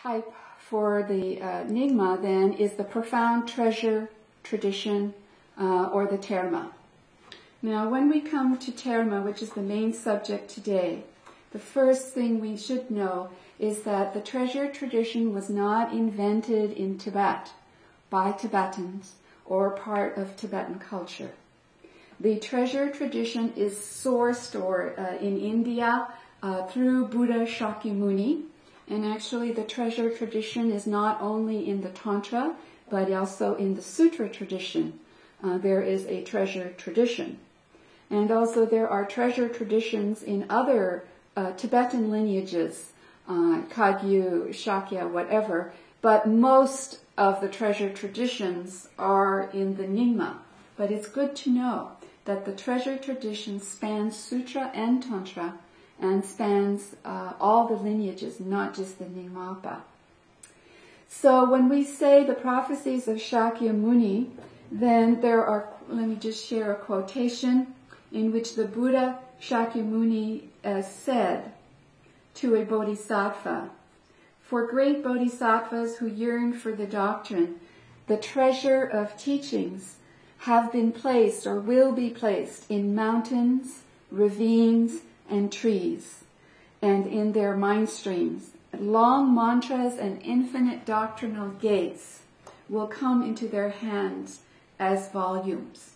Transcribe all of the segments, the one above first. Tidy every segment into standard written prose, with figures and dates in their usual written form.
type for the Nyingma then is the profound treasure tradition or the Terma. Now when we come to Terma, which is the main subject today, the first thing we should know is that the treasure tradition was not invented in Tibet by Tibetans or part of Tibetan culture. The treasure tradition is sourced in India through Buddha Shakyamuni, and actually the treasure tradition is not only in the Tantra but also in the Sutra tradition. There is a treasure tradition. And also there are treasure traditions in other Tibetan lineages, Kagyu, Shakya, whatever, but most of the treasure traditions are in the Nyingma. But it's good to know that the treasure tradition spans Sutra and Tantra and spans all the lineages, not just the Nyingmapa. So when we say the prophecies of Shakyamuni, then there are, let me just share a quotation in which the Buddha Shakyamuni said to a bodhisattva, "For great bodhisattvas who yearn for the doctrine, the treasure of teachings have been placed or will be placed in mountains, ravines, and trees, and in their mind streams. Long mantras and infinite doctrinal gates will come into their hands as volumes."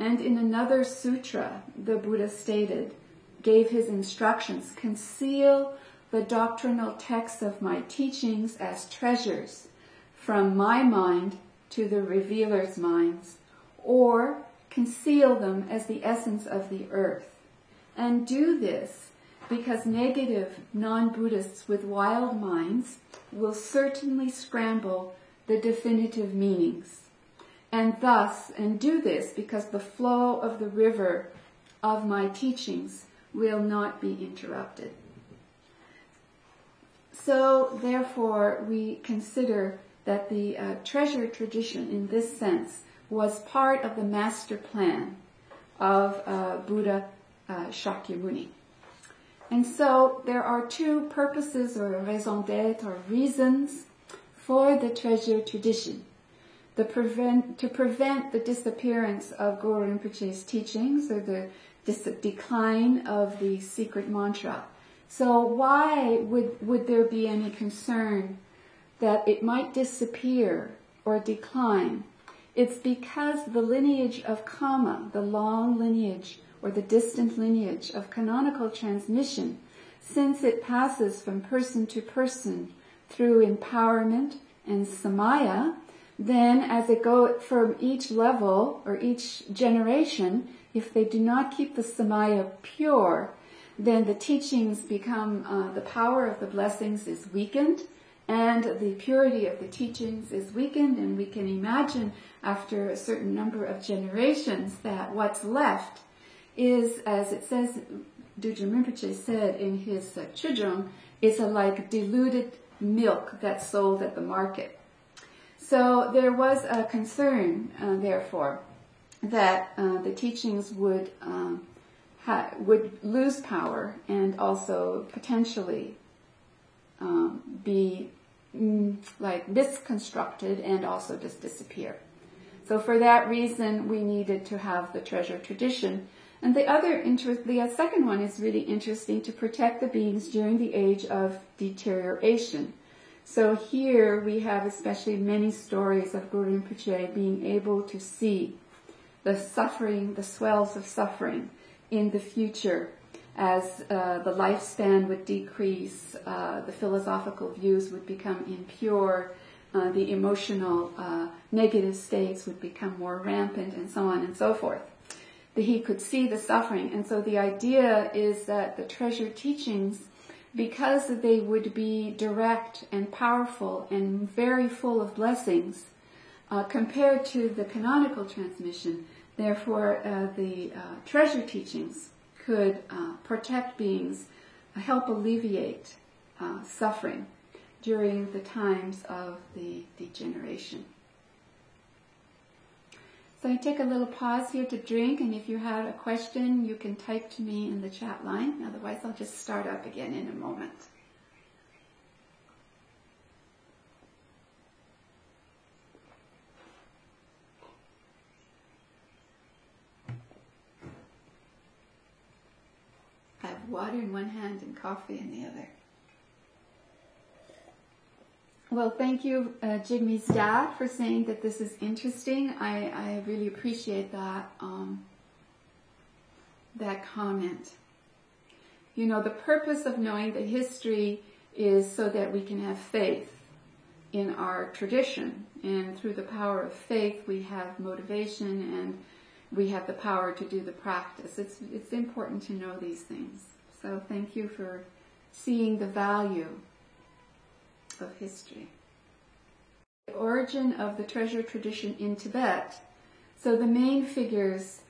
And in another sutra, the Buddha gave his instructions, "Conceal the doctrinal texts of my teachings as treasures from my mind to the revealer's minds, or conceal them as the essence of the earth. And do this because negative non-Buddhists with wild minds will certainly scramble the definitive meanings. And do this because the flow of the river of my teachings will not be interrupted." So, therefore, we consider that the treasure tradition in this sense was part of the master plan of Buddha Shakyamuni. And so there are two purposes or raison d'être or reasons for the treasure tradition. To prevent the disappearance of Guru Rinpoche's teachings or the decline of the secret mantra. So why would there be any concern that it might disappear or decline? It's because the lineage of Kama, the long lineage or the distant lineage of canonical transmission, since it passes from person to person through empowerment and samaya, then as it goes from each level or each generation, if they do not keep the samaya pure, then the teachings become, the power of the blessings is weakened, and the purity of the teachings is weakened, and we can imagine after a certain number of generations that what's left is, as it says, Dudjom Rinpoche said in his Chudrung, is a like diluted milk that's sold at the market. So there was a concern, therefore, that the teachings would lose power and also potentially be misconstructed and also just disappear. So for that reason, we needed to have the treasure tradition. And the second one is really interesting, to protect the beings during the age of deterioration. So here we have especially many stories of Guru Rinpoche being able to see the suffering, the swells of suffering in the future as the lifespan would decrease, the philosophical views would become impure, the emotional negative states would become more rampant, and so on and so forth. He could see the suffering, and so the idea is that the treasure teachings, because they would be direct and powerful and very full of blessings, compared to the canonical transmission, therefore the treasure teachings could protect beings, help alleviate suffering during the times of the degeneration. So I take a little pause here to drink, and if you have a question, you can type to me in the chat line. Otherwise, I'll just start up again in a moment. water in one hand and coffee in the other. Well, thank you, Jigme's dad, for saying that this is interesting. I really appreciate that, that comment. You know, the purpose of knowing the history is so that we can have faith in our tradition. And through the power of faith, we have motivation and we have the power to do the practice. It's important to know these things. So thank you for seeing the value of history. The origin of the treasure tradition in Tibet. So the main figures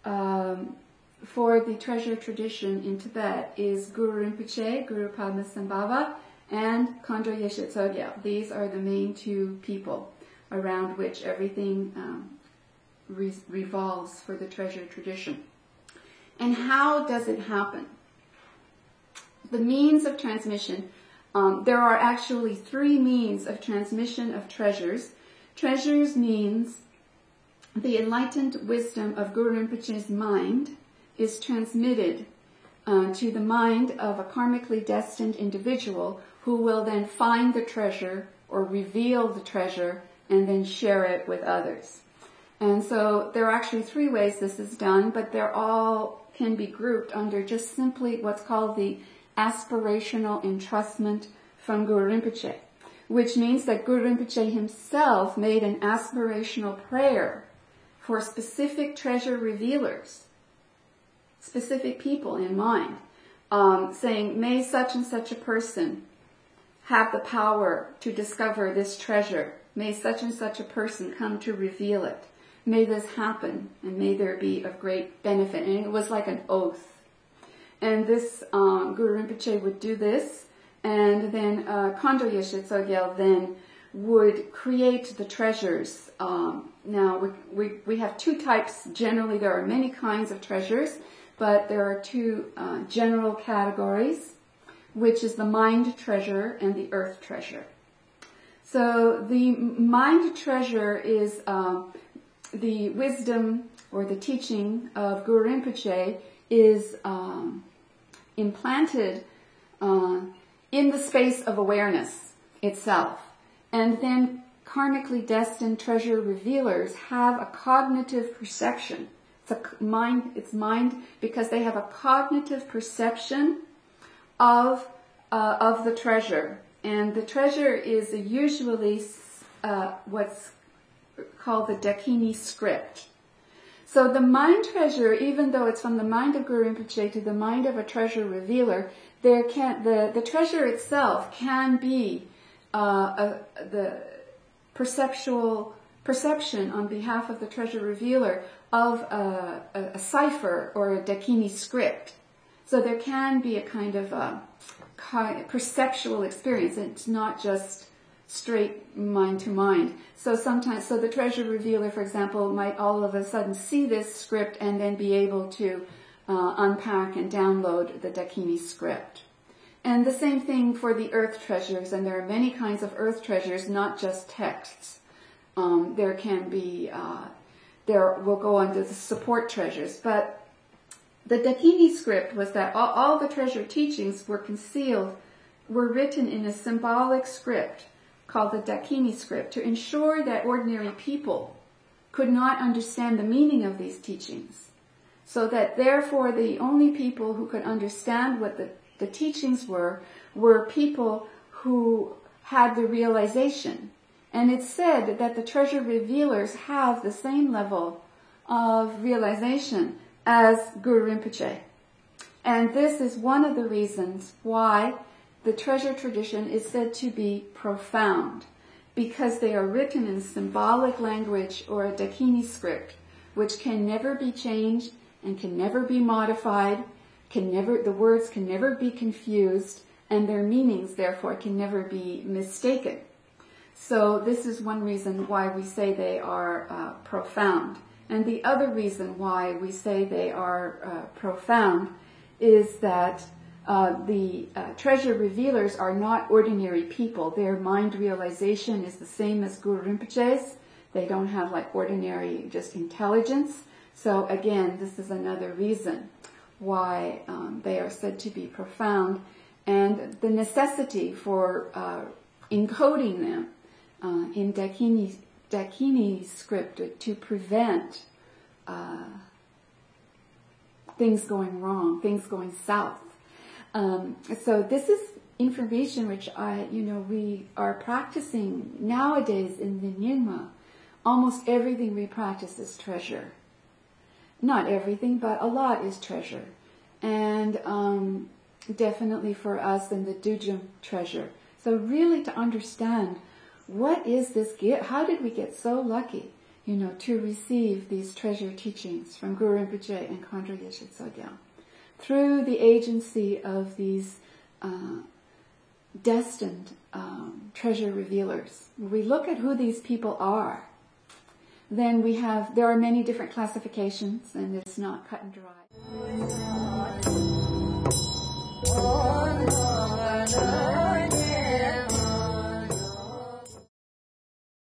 for the treasure tradition in Tibet is Guru Rinpoche, Guru Padmasambhava, and Khandro Yeshe Tsogyal. These are the main two people around which everything revolves for the treasure tradition. And how does it happen? The means of transmission. There are actually three means of transmission of treasures. Treasures means the enlightened wisdom of Guru Rinpoche's mind is transmitted to the mind of a karmically destined individual who will then find the treasure or reveal the treasure and then share it with others. And so there are actually three ways this is done, but they're all can be grouped under just simply what's called the aspirational entrustment from Guru Rinpoche, which means that Guru Rinpoche himself made an aspirational prayer for specific treasure revealers, specific people in mind, saying, may such and such a person have the power to discover this treasure. May such and such a person come to reveal it. May this happen, and may there be of great benefit. And it was like an oath. And this, Guru Rinpoche would do this, and then Khandro Yeshe Tsogyal then would create the treasures. Now, we have two types. Generally, there are many kinds of treasures, but there are two general categories, which is the mind treasure and the earth treasure. So the mind treasure is the wisdom or the teaching of Guru Rinpoche is implanted in the space of awareness itself. And then karmically destined treasure revealers have a cognitive perception. It's mind because they have a cognitive perception of the treasure. And the treasure is usually what's called the Dakini script. So the mind treasure, even though it's from the mind of Guru Rinpoche to the mind of a treasure revealer, the treasure itself can be the perception on behalf of the treasure revealer of a cipher or a Dakini script. So there can be a kind of perceptual experience. It's not just straight mind to mind. So the treasure revealer, for example, might all of a sudden see this script and then be able to unpack and download the Dakini script. And the same thing for the earth treasures, and there are many kinds of earth treasures, not just texts. There can be, we'll go on to the support treasures, but the Dakini script was that all the treasure teachings were written in a symbolic script called the Dakini script to ensure that ordinary people could not understand the meaning of these teachings. So that therefore the only people who could understand what the teachings were people who had the realization. And it's said that the treasure revealers have the same level of realization as Guru Rinpoche. And this is one of the reasons why the treasure tradition is said to be profound, because they are written in symbolic language or a Dakini script, which can never be changed and can never be modified, the words can never be confused, and their meanings, therefore, can never be mistaken. So this is one reason why we say they are profound. And the other reason why we say they are profound is that the treasure revealers are not ordinary people. Their mind realization is the same as Guru Rinpoche's. They don't have like ordinary just intelligence. So again, this is another reason why they are said to be profound, and the necessity for encoding them in Dakini script to prevent things going wrong, things going south. So this is information which we are practicing nowadays in the Nyingma. Almost everything we practice is treasure. Not everything, but a lot is treasure. And definitely for us in the Dujum treasure. So really to understand what is this gift, how did we get so lucky, to receive these treasure teachings from Guru Rinpoche and Khandro Yeshe Tsogyal through the agency of these destined treasure revealers. We look at who these people are, then there are many different classifications, and it's not cut and dry.